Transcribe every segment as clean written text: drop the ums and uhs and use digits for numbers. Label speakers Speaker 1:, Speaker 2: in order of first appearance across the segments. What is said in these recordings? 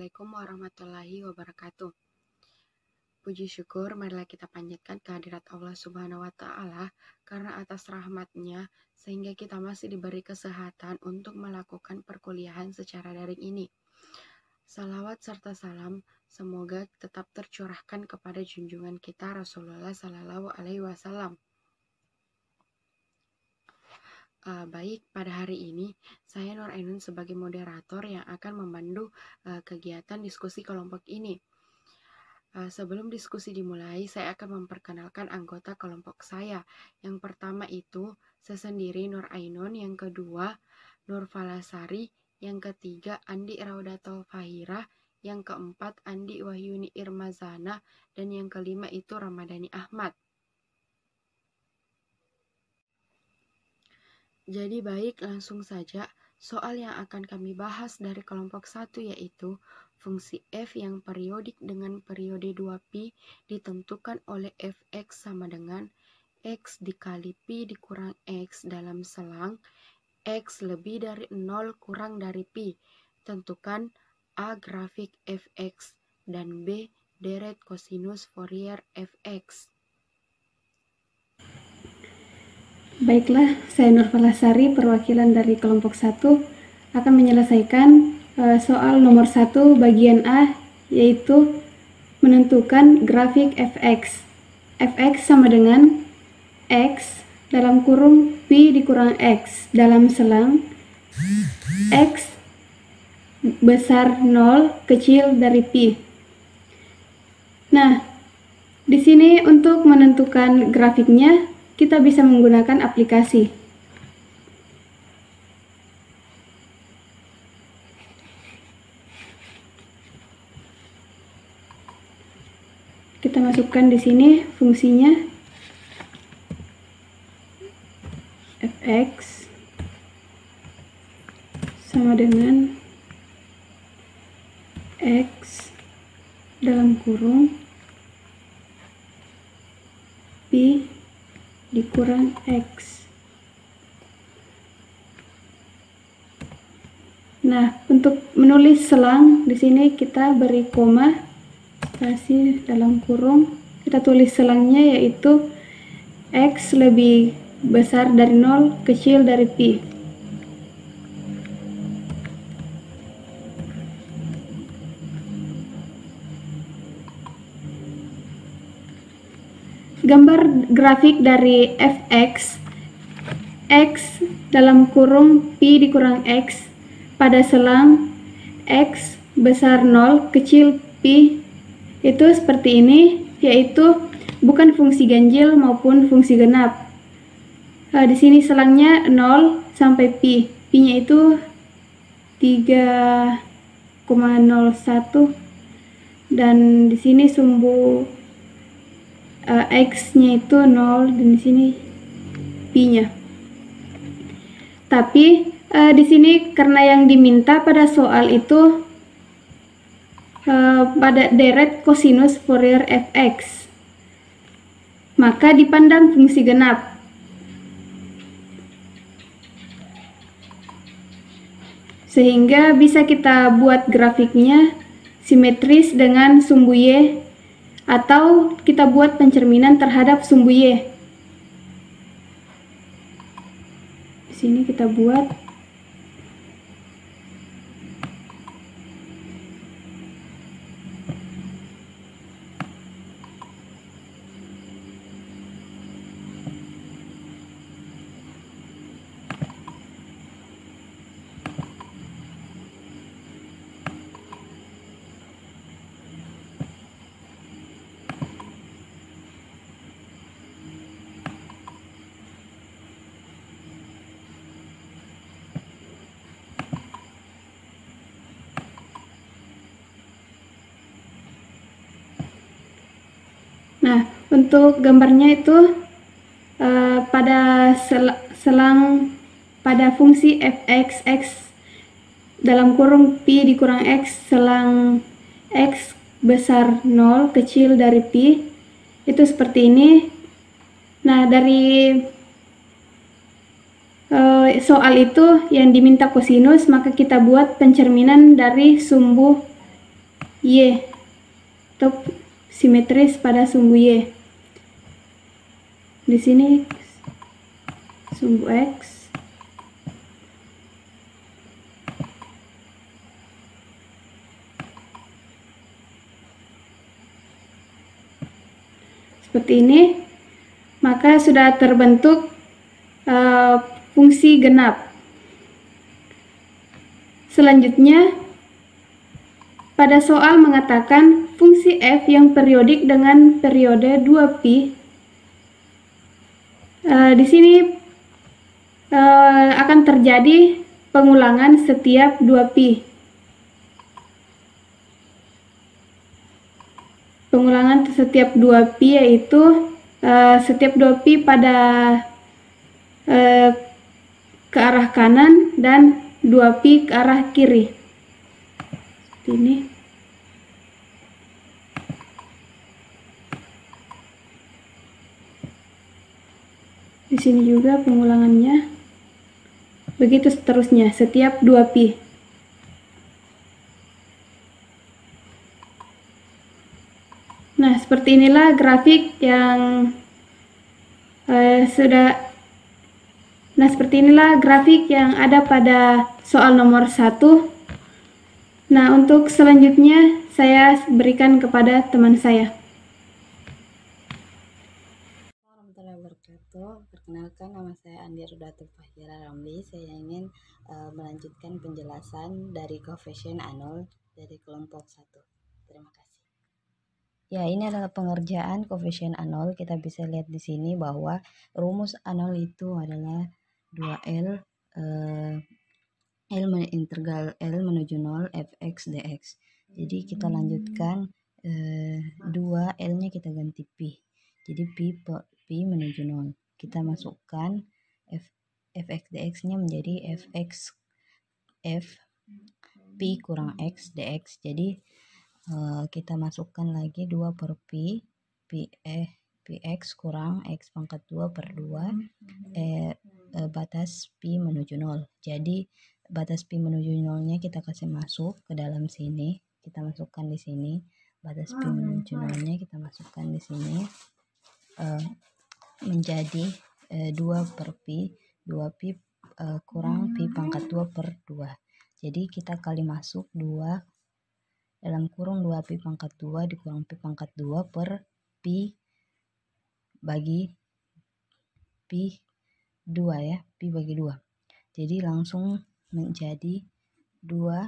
Speaker 1: Assalamualaikum warahmatullahi wabarakatuh. Puji syukur marilah kita panjatkan kehadirat Allah Subhanahu wa Ta'ala karena atas rahmat-Nya sehingga kita masih diberi kesehatan untuk melakukan perkuliahan secara daring ini. Salawat serta salam semoga tetap tercurahkan kepada junjungan kita Rasulullah Sallallahu Alaihi Wasallam. Baik, pada hari ini saya Nur Ainun sebagai moderator yang akan memandu kegiatan diskusi kelompok ini. Sebelum diskusi dimulai, saya akan memperkenalkan anggota kelompok saya. Yang pertama itu saya sendiri Nur Ainun, yang kedua Nur Falasari, yang ketiga Andi Raudatul Fahira, yang keempat Andi Wahyuni Irmazana, dan yang kelima itu Ramadhani Ahmad. Jadi baik, langsung saja. Soal yang akan kami bahas dari kelompok 1 yaitu fungsi f yang periodik dengan periode 2pi ditentukan oleh fx sama dengan x dikali pi dikurang x dalam selang x lebih dari 0 kurang dari pi. Tentukan A grafik fx dan B deret kosinus Fourier fx.
Speaker 2: Baiklah, saya Nur Falasari, perwakilan dari kelompok 1, akan menyelesaikan soal nomor 1 bagian A, yaitu menentukan grafik fx. Fx sama dengan x dalam kurung pi dikurang x dalam selang x besar 0 kecil dari pi. Nah, di sini untuk menentukan grafiknya kita bisa menggunakan aplikasi. Kita masukkan di sini fungsinya fx sama dengan x dalam kurung pi dikurang x. Nah, untuk menulis selang di sini kita beri koma, kasih dalam kurung, kita tulis selangnya yaitu x lebih besar dari 0 kecil dari pi. Gambar grafik dari fx, x dalam kurung pi dikurang x pada selang x besar 0 kecil pi itu seperti ini, yaitu bukan fungsi ganjil maupun fungsi genap. Di sini selangnya 0 sampai pi, pi-nya itu 3,01 dan di sini sumbu x-nya itu 0 dan di sini pi-nya. Tapi di sini karena yang diminta pada soal itu pada deret kosinus Fourier fx, maka dipandang fungsi genap. Sehingga bisa kita buat grafiknya simetris dengan sumbu y, atau kita buat pencerminan terhadap sumbu y. Di sini kita buat untuk gambarnya itu pada selang pada fungsi fx x dalam kurung pi dikurang x selang x besar 0 kecil dari pi itu seperti ini. Nah, dari soal itu yang diminta kosinus, maka kita buat pencerminan dari sumbu Y atau simetris pada sumbu Y. Di sini sumbu X seperti ini, maka sudah terbentuk fungsi genap. Selanjutnya, pada soal mengatakan fungsi f yang periodik dengan periode 2pi. Di sini akan terjadi pengulangan setiap 2pi. Pengulangan setiap 2pi yaitu setiap 2pi pada ke arah kanan dan 2pi ke arah kiri. Seperti ini. Di sini juga pengulangannya. Begitu seterusnya setiap 2pi. Nah, seperti inilah grafik yang ada pada soal nomor 1. Nah, untuk selanjutnya saya berikan kepada teman saya.
Speaker 3: Warahmatullahi wabarakatuh. Perkenalkan, nama saya Andi Rudatul Fahira Ramli. Saya ingin melanjutkan penjelasan dari koefisien A0 dari kelompok 1. Terima kasih. Ya, ini adalah pengerjaan koefisien A0. Kita bisa lihat di sini bahwa rumus A0 itu adalah 2L integral L menuju 0 fx dx. Jadi kita lanjutkan 2L-nya kita ganti pi. Jadi pi menuju 0. Kita masukkan fx dx-nya menjadi f pi kurang x dx. Jadi kita masukkan lagi 2 per pi x kurang x pangkat 2 per 2 batas pi menuju 0. Jadi batas pi menuju 0-nya kita kasih masuk ke dalam sini. Kita masukkan di sini. Batas pi menuju 0-nya kita masukkan di sini. Menjadi 2 per pi. 2pi kurang pi pangkat 2 per 2. Jadi kita kali masuk 2 dalam kurung 2pi pangkat 2 dikurang pi pangkat 2 per pi bagi pi 2 ya. Pi bagi 2. Jadi langsung menjadi 2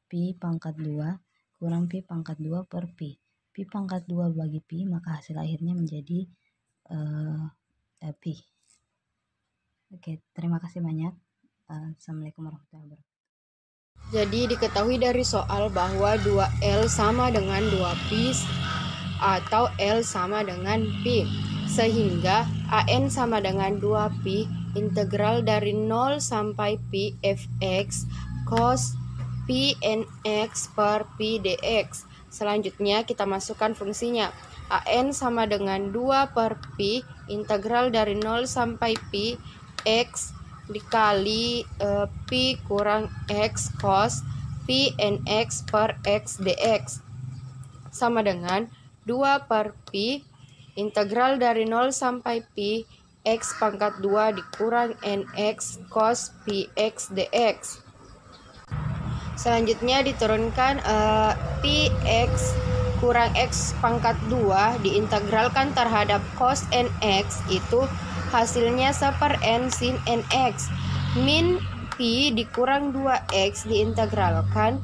Speaker 3: pi pangkat 2 kurang pi pangkat 2 per pi. Pi pangkat 2 bagi pi, maka hasil akhirnya menjadi pi. Oke, terima kasih banyak. Assalamualaikum warahmatullahi wabarakatuh.
Speaker 1: Jadi diketahui dari soal bahwa 2L sama dengan 2pi atau L sama dengan pi. Sehingga AN sama dengan 2pi integral dari 0 sampai pi fx cos pi nx per pi dx. Selanjutnya kita masukkan fungsinya. AN sama dengan 2 per pi integral dari 0 sampai pi x dikali pi kurang x cos pi nx per x dx sama dengan 2 per pi integral dari 0 sampai pi x pangkat 2 dikurang nx cos pi x dx. Selanjutnya diturunkan pi x kurang x pangkat 2 diintegralkan terhadap cos nx, itu hasilnya 1/n sin nx. Min pi dikurang 2x diintegralkan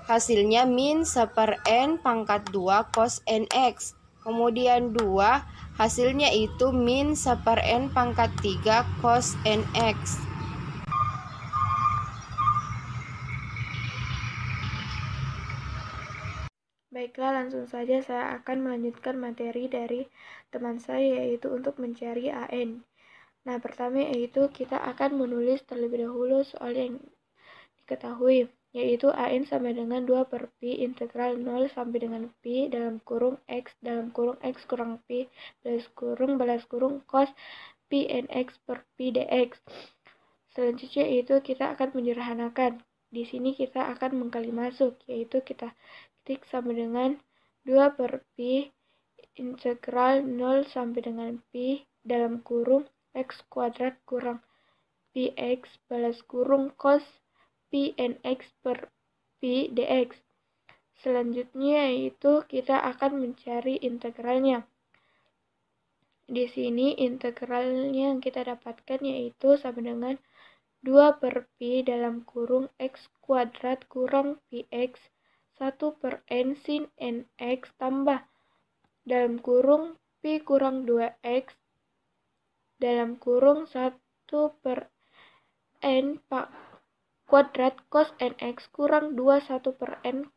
Speaker 1: hasilnya min 1/n pangkat 2 cos nx. Kemudian 2 hasilnya itu min 1/n pangkat 3 cos nx.
Speaker 2: Baiklah, langsung saja saya akan melanjutkan materi dari teman saya, yaitu untuk mencari AN. Nah, pertama yaitu kita akan menulis terlebih dahulu soal yang diketahui, yaitu AN sama dengan 2 per pi integral 0 sampai dengan pi dalam kurung x kurang pi balas kurung cos pi nx per pi dx. Selanjutnya itu kita akan menyederhanakan. di sini kita akan mengkali masuk, yaitu kita ketik sama dengan 2 per pi integral 0 sampai dengan pi dalam kurung x kuadrat kurang px balas kurung cos pi nx per pi dx. Selanjutnya yaitu kita akan mencari integralnya. Di sini integralnya yang kita dapatkan yaitu sama dengan 2 per pi dalam kurung x kuadrat kurang px 1 per n sin nx tambah dalam kurung pi kurang 2x dalam kurung 1 per n kuadrat cos nx kurang 2 1 per n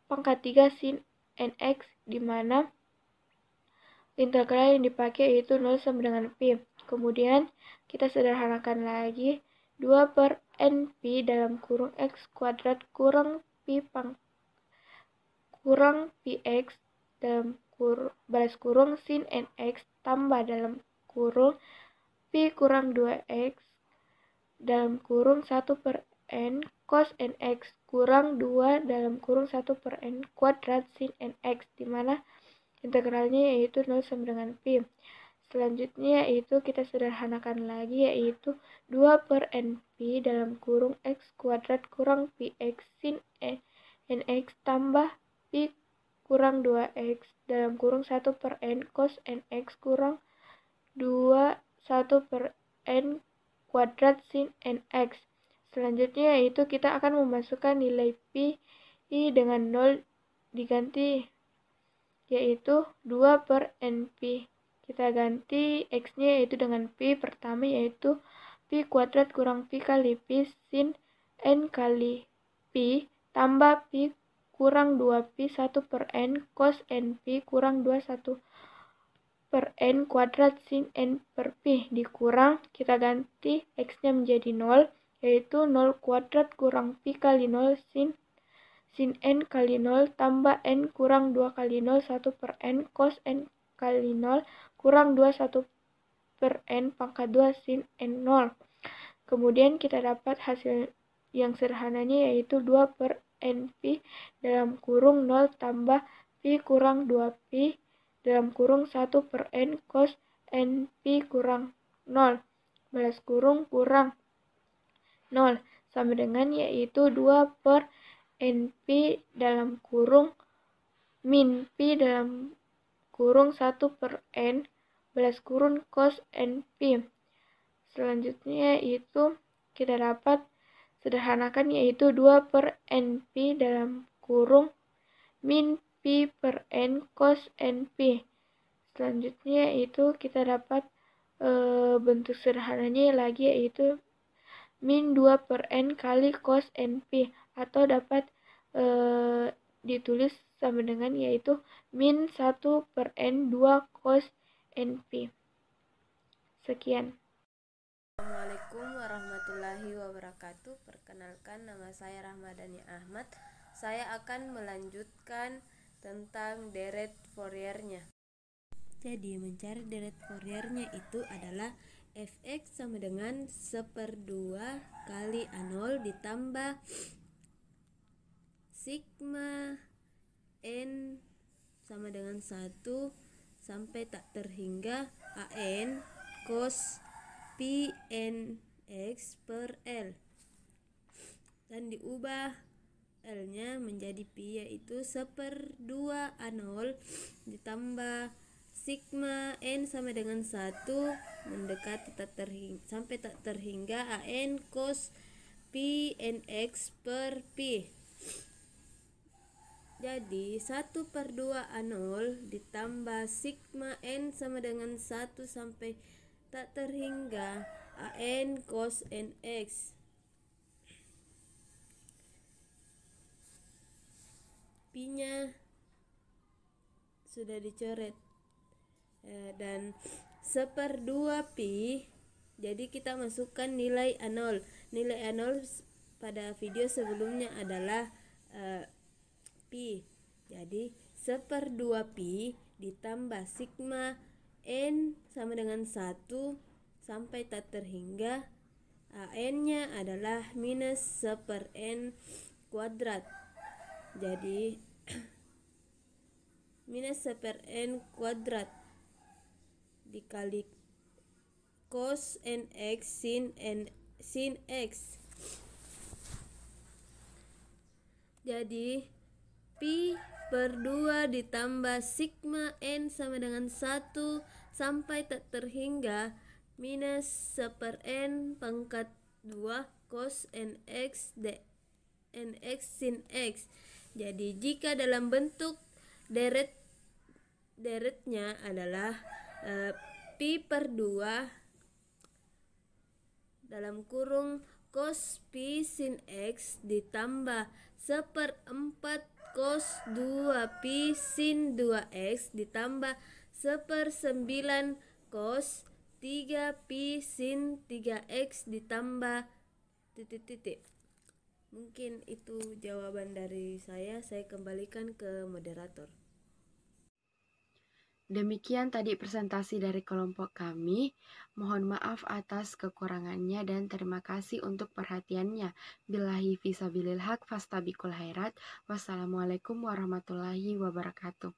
Speaker 2: pangkat 3 sin nx, di mana integral yang dipakai yaitu 0 sama dengan pi. Kemudian kita sederhanakan lagi 2 per n pi dalam kurung x kuadrat kurang pi kurang px dalam balas kurung sin nx tambah dalam kurung pi kurang 2x dalam kurung 1 per n cos nx kurang 2 dalam kurung 1 per n kuadrat sin nx, di mana integralnya yaitu 0 sama dengan pi. Selanjutnya yaitu kita sederhanakan lagi yaitu 2 per n pi dalam kurung x kuadrat kurang px sin nx tambah pi kurang 2x dalam kurung 1 per n cos nx kurang 2 1 per n kuadrat sin nx. Selanjutnya yaitu kita akan memasukkan nilai pi dengan 0 diganti yaitu 2 per n pi. Kita ganti x-nya yaitu dengan pi pertama yaitu pi kuadrat kurang pi kali pi sin n kali pi tambah pi kurang 2 pi 1 per n cos n pi kurang 2 1 per n kuadrat sin n per pi dikurang kita ganti x-nya menjadi 0 yaitu 0 kuadrat kurang pi kali 0 sin n kali 0 tambah n kurang 2 kali 0 1 per n cos n kali 0 kurang 2 1 per n pangkat 2 sin n 0. Kemudian kita dapat hasil yang sederhananya yaitu 2 per n pi dalam kurung 0 tambah pi kurang 2 pi dalam kurung 1 per n cos n pi kurang 0 balas kurung kurang 0 sama dengan yaitu 2 per n pi dalam kurung min pi dalam kurung 1 per n balas kurung cos n pi. Selanjutnya itu kita dapat sederhanakan yaitu 2 per n pi dalam kurung min pi per n cos n pi. Selanjutnya itu kita dapat bentuk sederhananya lagi yaitu min 2 per n kali cos n pi atau dapat ditulis sama dengan yaitu min 1 per n 2 cos n pi. Sekian.
Speaker 4: Assalamualaikum warahmatullahi wabarakatuh. Perkenalkan, nama saya Rahmadani Ahmad. Saya akan melanjutkan tentang deret Fouriernya. Jadi mencari deret Fouriernya itu adalah fx sama dengan 1/2 kali A0 ditambah sigma n sama dengan 1 sampai tak terhingga an cos pi nx per L, dan diubah L nya menjadi pi yaitu 1/2 A0 ditambah sigma n sama dengan 1 mendekati sampai tak terhingga an cos pi nx per pi. Jadi 1/2 A0 ditambah sigma n sama dengan 1 sampai tak terhingga an cos nx. Pi-nya sudah dicoret dan 1/2 pi. Jadi kita masukkan nilai A0. Nilai A0 pada video sebelumnya adalah pi. Jadi 1/2 pi ditambah sigma n sama dengan 1 sampai tak terhingga AN-nya adalah minus 1/N kuadrat. Jadi minus 1/N kuadrat dikali cos NX sin X. Jadi pi per 2 ditambah sigma N sama dengan 1 sampai tak terhingga minus 1/N pangkat 2 cos NX NX sin X. Jadi jika dalam bentuk deretnya adalah pi per 2 dalam kurung cos pi sin X ditambah 1/4 cos 2 pi sin 2X ditambah 1/9 cos 3 pi sin 3X ditambah titik-titik. Mungkin itu jawaban dari saya kembalikan ke moderator.
Speaker 1: Demikian tadi presentasi dari kelompok kami. Mohon maaf atas kekurangannya dan terima kasih untuk perhatiannya. Billahi fisabilil haq fastabiqul khairat. Wassalamualaikum warahmatullahi wabarakatuh.